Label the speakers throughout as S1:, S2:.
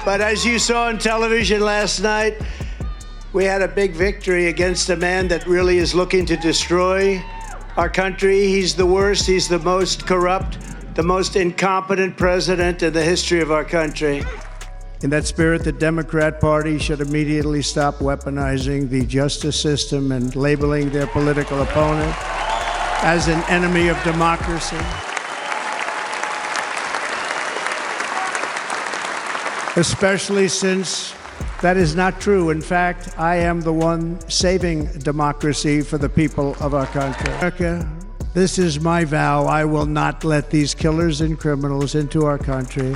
S1: But as you saw on television last night, we had a big victory against a man that really is looking to destroy our country. He's the worst. He's the most corrupt, the most incompetent president in the history of our country. In that spirit, the Democrat Party should immediately stop weaponizing the justice system and labeling their political opponent as an enemy of democracy. Especially since that is not true. In fact, I am the one saving democracy for the people of our country. America, this is my vow. I will not let these killers and criminals into our country.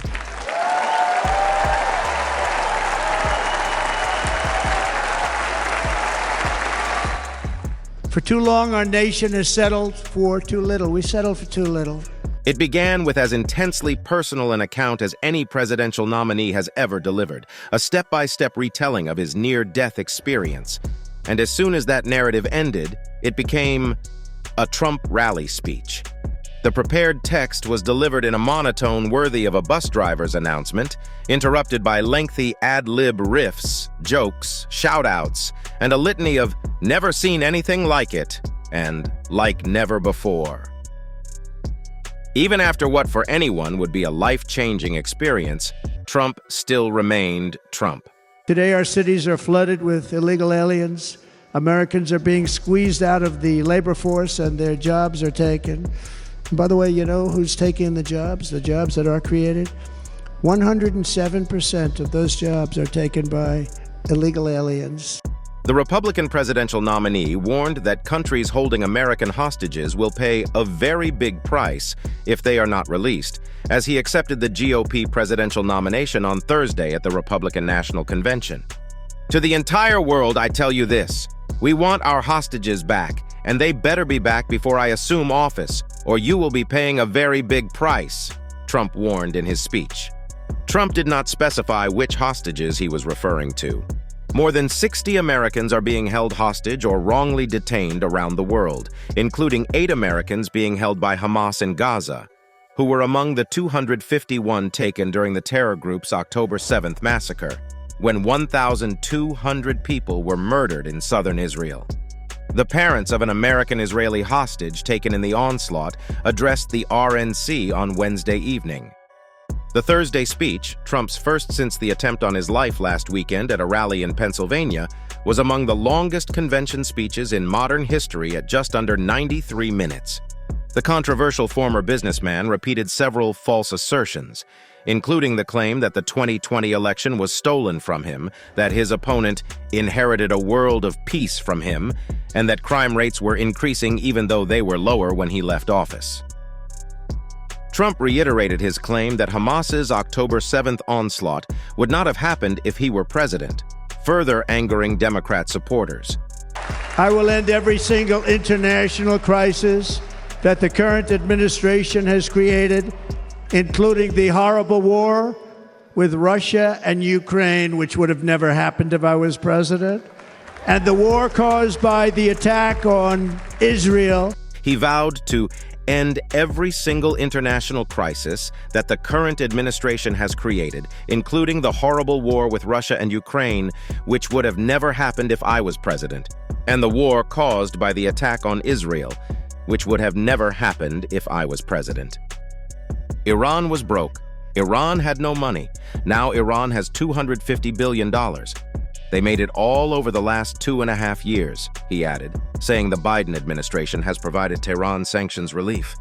S1: For too long, our nation has settled for too little. We settled for too little.
S2: It began with as intensely personal an account as any presidential nominee has ever delivered, a step-by-step retelling of his near-death experience. And as soon as that narrative ended, it became a Trump rally speech. The prepared text was delivered in a monotone worthy of a bus driver's announcement, interrupted by lengthy ad-lib riffs, jokes, shout-outs, and a litany of "never seen anything like it" and "like never before." Even after what for anyone would be a life-changing experience, Trump still remained Trump.
S1: Today, our cities are flooded with illegal aliens. Americans are being squeezed out of the labor force and their jobs are taken. And by the way, you know who's taking the jobs that are created? 107% of those jobs are taken by illegal aliens.
S2: The Republican presidential nominee warned that countries holding American hostages will pay a very big price if they are not released, as he accepted the GOP presidential nomination on Thursday at the Republican National Convention. To the entire world, I tell you this: we want our hostages back, and they better be back before I assume office, or you will be paying a very big price, Trump warned in his speech. Trump did not specify which hostages he was referring to. More than 60 Americans are being held hostage or wrongly detained around the world, including 8 Americans being held by Hamas in Gaza, who were among the 251 taken during the terror group's October 7th massacre, when 1,200 people were murdered in southern Israel. The parents of an American-Israeli hostage taken in the onslaught addressed the RNC on Wednesday evening. The Thursday speech, Trump's first since the attempt on his life last weekend at a rally in Pennsylvania, was among the longest convention speeches in modern history at just under 93 minutes. The controversial former businessman repeated several false assertions, including the claim that the 2020 election was stolen from him, that his opponent inherited a world of peace from him, and that crime rates were increasing even though they were lower when he left office. Trump reiterated his claim that Hamas's October 7th onslaught would not have happened if he were president, further angering Democrat supporters.
S1: I will end every single international crisis that the current administration has created, including the horrible war with Russia and Ukraine, which would have never happened if I was president, and the war caused by the attack on Israel.
S2: He vowed to end every single international crisis that the current administration has created, including the horrible war with Russia and Ukraine, which would have never happened if I was president, and the war caused by the attack on Israel, which would have never happened if I was president. Iran was broke. Iran had no money. Now Iran has $250 billion. They made it all over the last 2.5 years, he added, saying the Biden administration has provided Tehran sanctions relief.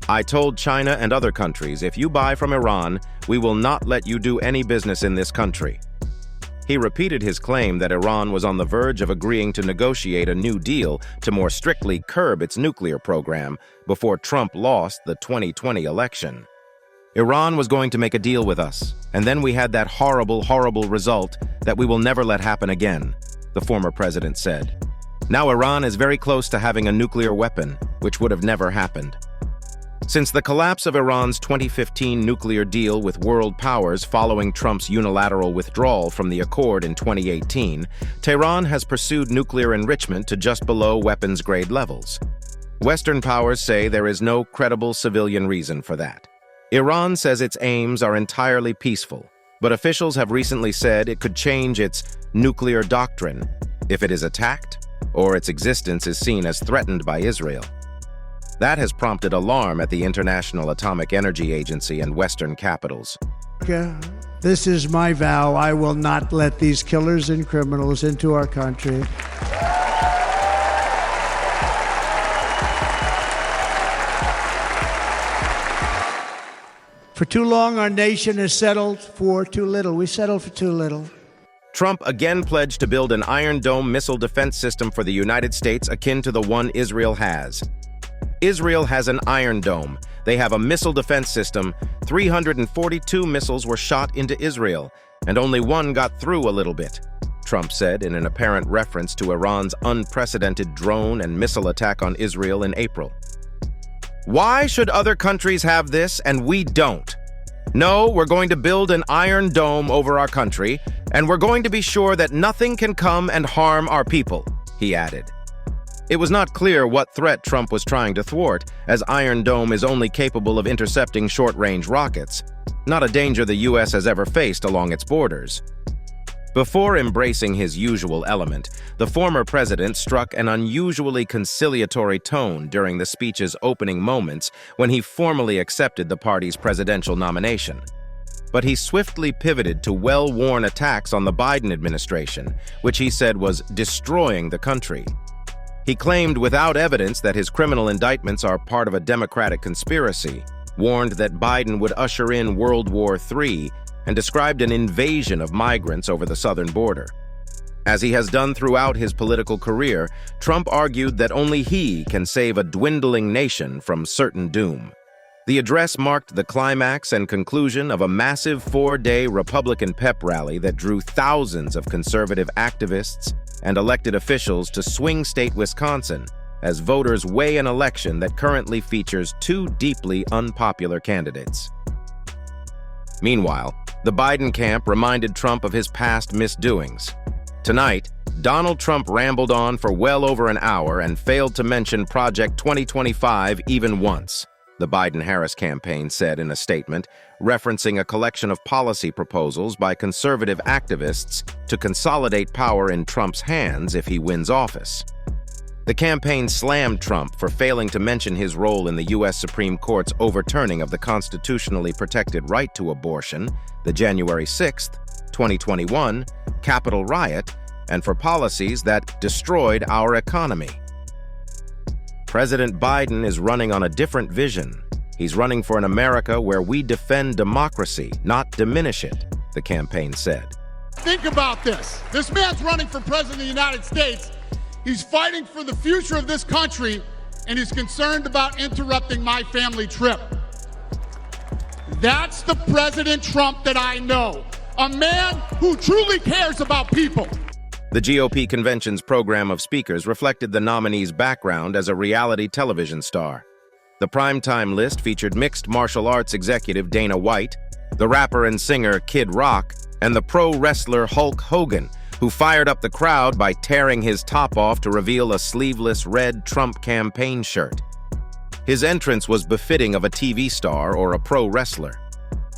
S2: I told China and other countries, if you buy from Iran, we will not let you do any business in this country. He repeated his claim that Iran was on the verge of agreeing to negotiate a new deal to more strictly curb its nuclear program before Trump lost the 2020 election. Iran was going to make a deal with us, and then we had that horrible, horrible result that we will never let happen again, the former president said. Now Iran is very close to having a nuclear weapon, which would have never happened. Since the collapse of Iran's 2015 nuclear deal with world powers following Trump's unilateral withdrawal from the accord in 2018, Tehran has pursued nuclear enrichment to just below weapons-grade levels. Western powers say there is no credible civilian reason for that. Iran says its aims are entirely peaceful, but officials have recently said it could change its nuclear doctrine if it is attacked or its existence is seen as threatened by Israel. That has prompted alarm at the International Atomic Energy Agency and Western capitals.
S1: This is my vow. I will not let these killers and criminals into our country. For too long, our nation has settled for too little. We settled for too little.
S2: Trump again pledged to build an Iron Dome missile defense system for the United States akin to the one Israel has. Israel has an Iron Dome. They have a missile defense system. 342 missiles were shot into Israel, and only one got through a little bit, Trump said in an apparent reference to Iran's unprecedented drone and missile attack on Israel in April. Why should other countries have this and we don't? No, we're going to build an Iron Dome over our country, and we're going to be sure that nothing can come and harm our people, he added. It was not clear what threat Trump was trying to thwart, as Iron Dome is only capable of intercepting short-range rockets, not a danger the U.S. has ever faced along its borders. Before embracing his usual element, the former president struck an unusually conciliatory tone during the speech's opening moments when he formally accepted the party's presidential nomination. But he swiftly pivoted to well-worn attacks on the Biden administration, which he said was destroying the country. He claimed without evidence that his criminal indictments are part of a Democratic conspiracy, warned that Biden would usher in World War III, and described an invasion of migrants over the southern border. As he has done throughout his political career, Trump argued that only he can save a dwindling nation from certain doom. The address marked the climax and conclusion of a massive 4-day Republican pep rally that drew thousands of conservative activists and elected officials to swing state Wisconsin as voters weigh an election that currently features two deeply unpopular candidates. Meanwhile, the Biden camp reminded Trump of his past misdoings. Tonight, Donald Trump rambled on for well over an hour and failed to mention Project 2025 even once, the Biden-Harris campaign said in a statement, referencing a collection of policy proposals by conservative activists to consolidate power in Trump's hands if he wins office. The campaign slammed Trump for failing to mention his role in the U.S. Supreme Court's overturning of the constitutionally protected right to abortion, the January 6, 2021, Capitol riot, and for policies that destroyed our economy. President Biden is running on a different vision. He's running for an America where we defend democracy, not diminish it, the campaign said.
S3: Think about this. This man's running for president of the United States. He's fighting for the future of this country, and he's concerned about interrupting my family trip. That's the President Trump that I know, a man who truly cares about people.
S2: The GOP convention's program of speakers reflected the nominee's background as a reality television star. The primetime list featured mixed martial arts executive Dana White, the rapper and singer Kid Rock, and the pro wrestler Hulk Hogan, who fired up the crowd by tearing his top off to reveal a sleeveless red Trump campaign shirt. His entrance was befitting of a TV star or a pro wrestler.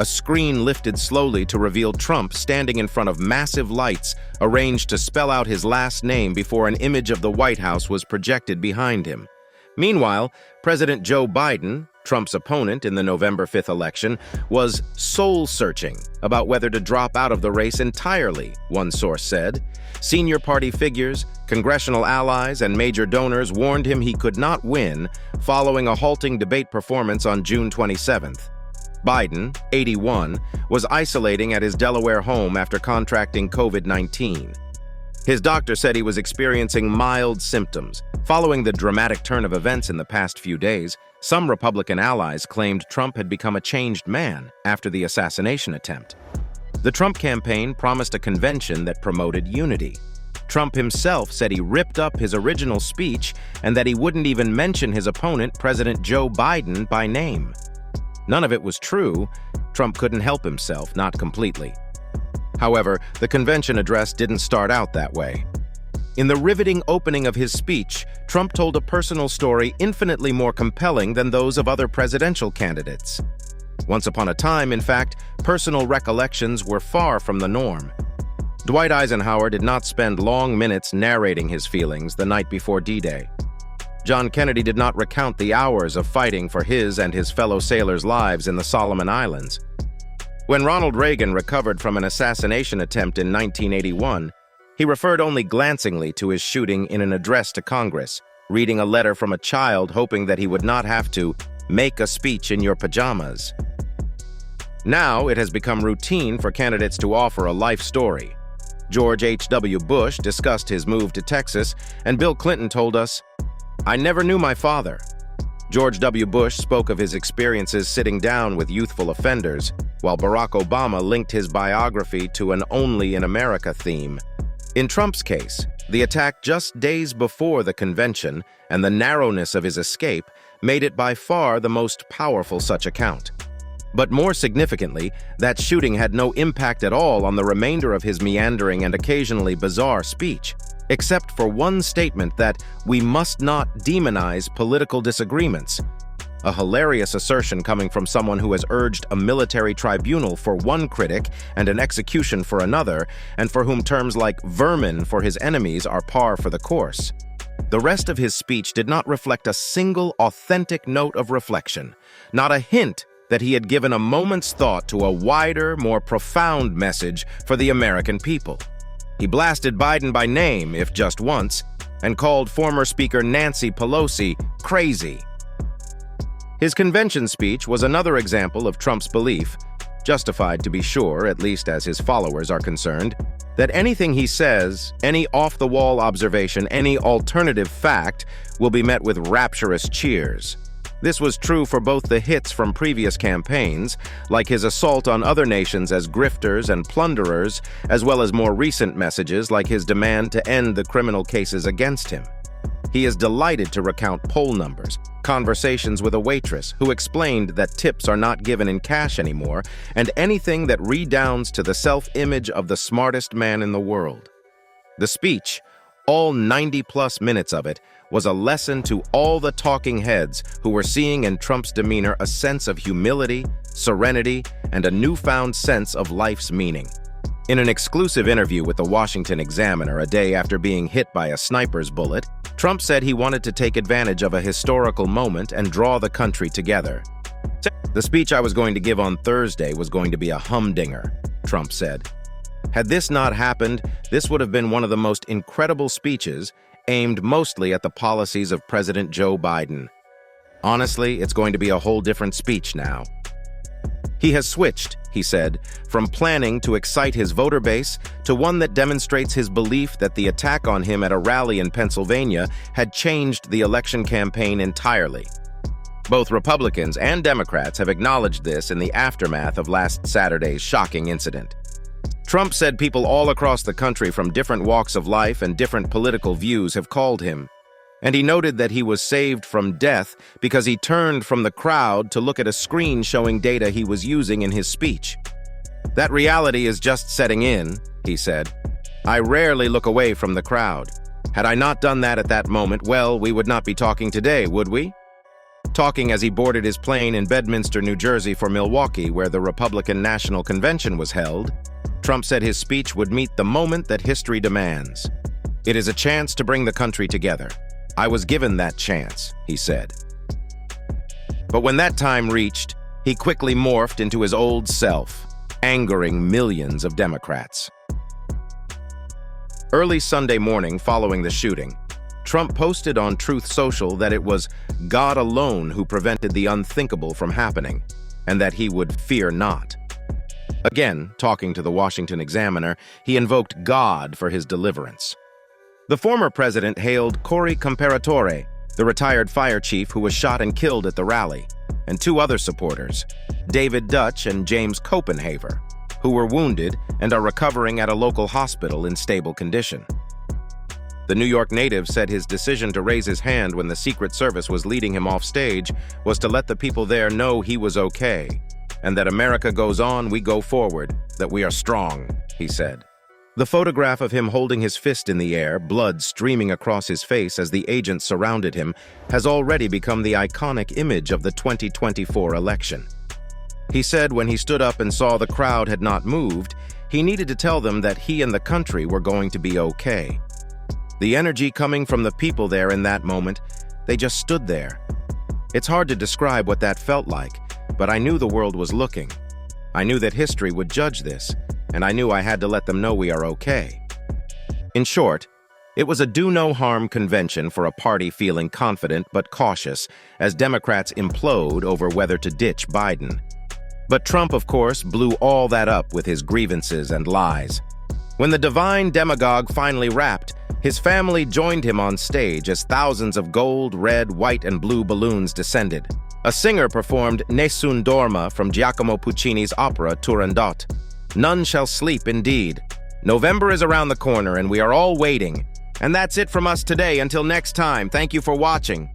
S2: A screen lifted slowly to reveal Trump standing in front of massive lights arranged to spell out his last name before an image of the White House was projected behind him. Meanwhile, President Joe Biden, Trump's opponent in the November 5th election, was soul-searching about whether to drop out of the race entirely, one source said. Senior party figures, congressional allies, and major donors warned him he could not win following a halting debate performance on June 27th. Biden, 81, was isolating at his Delaware home after contracting COVID-19. His doctor said he was experiencing mild symptoms. Following the dramatic turn of events in the past few days, some Republican allies claimed Trump had become a changed man after the assassination attempt. The Trump campaign promised a convention that promoted unity. Trump himself said he ripped up his original speech and that he wouldn't even mention his opponent, President Joe Biden, by name. None of it was true. Trump couldn't help himself, not completely. However, the convention address didn't start out that way. In the riveting opening of his speech, Trump told a personal story infinitely more compelling than those of other presidential candidates. Once upon a time, in fact, personal recollections were far from the norm. Dwight Eisenhower did not spend long minutes narrating his feelings the night before D-Day. John Kennedy did not recount the hours of fighting for his and his fellow sailors' lives in the Solomon Islands. When Ronald Reagan recovered from an assassination attempt in 1981, he referred only glancingly to his shooting in an address to Congress, reading a letter from a child hoping that he would not have to make a speech in your pajamas. Now it has become routine for candidates to offer a life story. George H.W. Bush discussed his move to Texas, and Bill Clinton told us, "I never knew my father." George W. Bush spoke of his experiences sitting down with youthful offenders, while Barack Obama linked his biography to an Only in America theme. In Trump's case, the attack just days before the convention and the narrowness of his escape made it by far the most powerful such account. But more significantly, that shooting had no impact at all on the remainder of his meandering and occasionally bizarre speech, except for one statement that we must not demonize political disagreements. A hilarious assertion coming from someone who has urged a military tribunal for one critic and an execution for another, and for whom terms like vermin for his enemies are par for the course. The rest of his speech did not reflect a single authentic note of reflection, not a hint that he had given a moment's thought to a wider, more profound message for the American people. He blasted Biden by name, if just once, and called former Speaker Nancy Pelosi crazy. His convention speech was another example of Trump's belief, justified to be sure, at least as his followers are concerned, that anything he says, any off-the-wall observation, any alternative fact, will be met with rapturous cheers. This was true for both the hits from previous campaigns, like his assault on other nations as grifters and plunderers, as well as more recent messages like his demand to end the criminal cases against him. He is delighted to recount poll numbers, conversations with a waitress who explained that tips are not given in cash anymore, and anything that redounds to the self-image of the smartest man in the world. The speech, all 90-plus minutes of it, was a lesson to all the talking heads who were seeing in Trump's demeanor a sense of humility, serenity, and a newfound sense of life's meaning. In an exclusive interview with the Washington Examiner a day after being hit by a sniper's bullet, Trump said he wanted to take advantage of a historical moment and draw the country together. "The speech I was going to give on Thursday was going to be a humdinger," Trump said. "Had this not happened, this would have been one of the most incredible speeches, aimed mostly at the policies of President Joe Biden. Honestly, it's going to be a whole different speech now." He has switched, he said, from planning to excite his voter base to one that demonstrates his belief that the attack on him at a rally in Pennsylvania had changed the election campaign entirely. Both Republicans and Democrats have acknowledged this in the aftermath of last Saturday's shocking incident. Trump said people all across the country from different walks of life and different political views have called him, and he noted that he was saved from death because he turned from the crowd to look at a screen showing data he was using in his speech. "That reality is just setting in," he said. "I rarely look away from the crowd. Had I not done that at that moment, well, we would not be talking today, would we?" Talking as he boarded his plane in Bedminster, New Jersey for Milwaukee, where the Republican National Convention was held, Trump said his speech would meet the moment that history demands. "It is a chance to bring the country together. I was given that chance," he said. But when that time reached, he quickly morphed into his old self, angering millions of Democrats. Early Sunday morning following the shooting, Trump posted on Truth Social that it was God alone who prevented the unthinkable from happening, and that he would fear not. Again, talking to the Washington Examiner, he invoked God for his deliverance. The former president hailed Cory Comparatore, the retired fire chief who was shot and killed at the rally, and two other supporters, David Dutch and James Copenhaver, who were wounded and are recovering at a local hospital in stable condition. The New York native said his decision to raise his hand when the Secret Service was leading him off stage was to let the people there know he was okay, and that America goes on, we go forward, that we are strong, he said. The photograph of him holding his fist in the air, blood streaming across his face as the agents surrounded him, has already become the iconic image of the 2024 election. He said when he stood up and saw the crowd had not moved, he needed to tell them that he and the country were going to be okay. The energy coming from the people there in that moment, they just stood there. It's hard to describe what that felt like, but I knew the world was looking. I knew that history would judge this, and I knew I had to let them know we are okay. In short, it was a do-no-harm convention for a party feeling confident but cautious as Democrats implode over whether to ditch Biden. But Trump, of course, blew all that up with his grievances and lies. When the divine demagogue finally rapped, his family joined him on stage as thousands of gold, red, white, and blue balloons descended. A singer performed Nessun Dorma from Giacomo Puccini's opera Turandot. None shall sleep, indeed. November is around the corner, and we are all waiting. And that's it from us today. Until next time, thank you for watching.